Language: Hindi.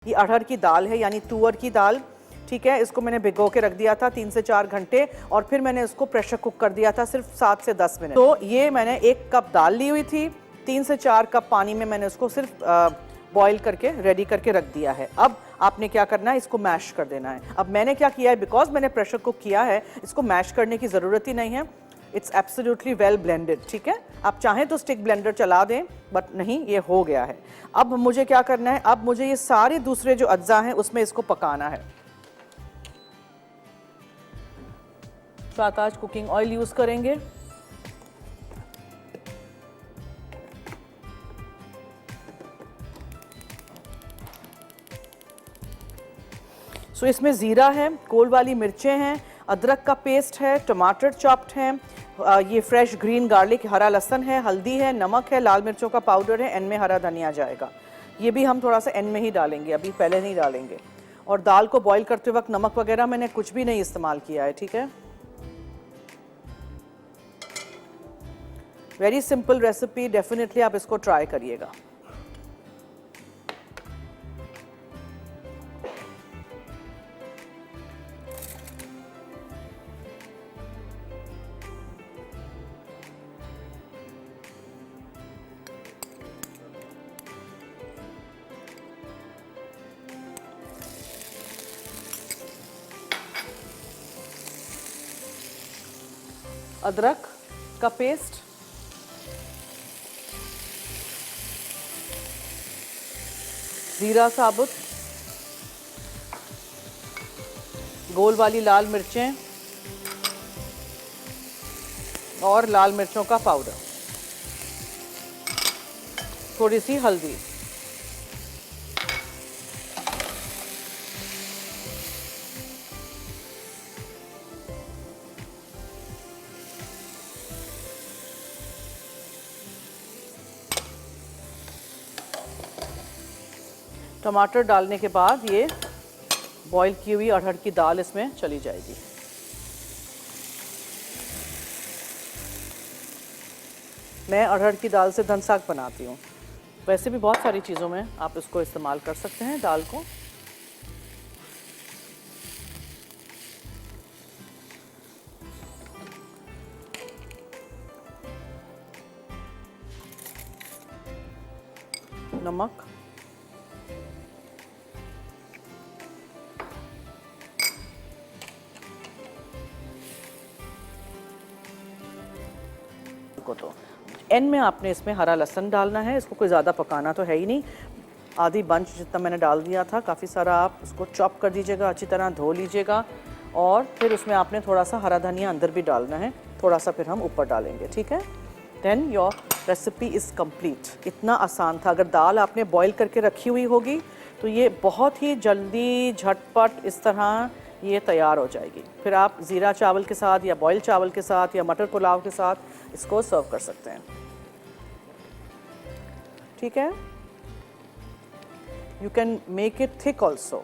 ये अरहर की दाल है यानी तुअर की दाल, ठीक है। इसको मैंने भिगो के रख दिया था 3 से 4 घंटे और फिर मैंने इसको प्रेशर कुक कर दिया था सिर्फ 7 से 10 मिनट। तो ये मैंने 1 कप दाल ली हुई थी, 3 से 4 कप पानी में मैंने उसको सिर्फ बॉईल करके रेडी करके रख दिया है। अब आपने क्या करना है, इसको मैश कर देना है। अब मैंने क्या किया है, बिकॉज मैंने प्रेशर कुक किया है, इसको मैश करने की ज़रूरत ही नहीं है। इट्स एब्सोल्युटली वेल ब्लेंडेड, ठीक है। आप चाहें तो स्टिक ब्लेंडर चला दें, बट नहीं, ये हो गया है। अब मुझे क्या करना है, अब मुझे ये सारे दूसरे जो अज्जा हैं उसमें इसको पकाना है। साथ आज कुकिंग ऑयल यूज़ करेंगे। सो इसमें ज़ीरा है, कोल वाली मिर्चें हैं, अदरक का पेस्ट है, टमाटर चॉप्ड हैं, ये फ्रेश ग्रीन गार्लिक, हरा लहसुन है, हल्दी है, नमक है, लाल मिर्चों का पाउडर है, एंड में हरा धनिया जाएगा। ये भी हम थोड़ा सा एंड में ही डालेंगे, अभी पहले नहीं डालेंगे। और दाल को बॉईल करते वक्त नमक वगैरह मैंने कुछ भी नहीं इस्तेमाल किया है, ठीक है। वेरी सिंपल रेसिपी, डेफिनेटली आप इसको ट्राई करिएगा। अदरक का पेस्ट, जीरा साबुत, गोल वाली लाल मिर्चें और लाल मिर्चों का पाउडर, थोड़ी सी हल्दी, टमाटर डालने के बाद ये बॉईल की हुई अरहर की दाल इसमें चली जाएगी। मैं अरहर की दाल से धन साग बनाती हूँ, वैसे भी बहुत सारी चीज़ों में आप इसको इस्तेमाल कर सकते हैं, दाल को। नमक, को तो एंड में आपने इसमें हरा लहसुन डालना है। इसको कोई ज़्यादा पकाना तो है ही नहीं, आधी बंच जितना मैंने डाल दिया था, काफ़ी सारा। आप उसको चॉप कर दीजिएगा, अच्छी तरह धो लीजिएगा और फिर उसमें आपने थोड़ा सा हरा धनिया अंदर भी डालना है, थोड़ा सा फिर हम ऊपर डालेंगे, ठीक है। Then your recipe is complete. इतना आसान था। अगर दाल आपने बॉईल करके रखी हुई होगी तो ये बहुत ही जल्दी झटपट इस तरह ये तैयार हो जाएगी। फिर आप ज़ीरा चावल के साथ या बॉयल चावल के साथ या मटर पुलाव के साथ इसको सर्व कर सकते हैं, ठीक है। You can make it thick also.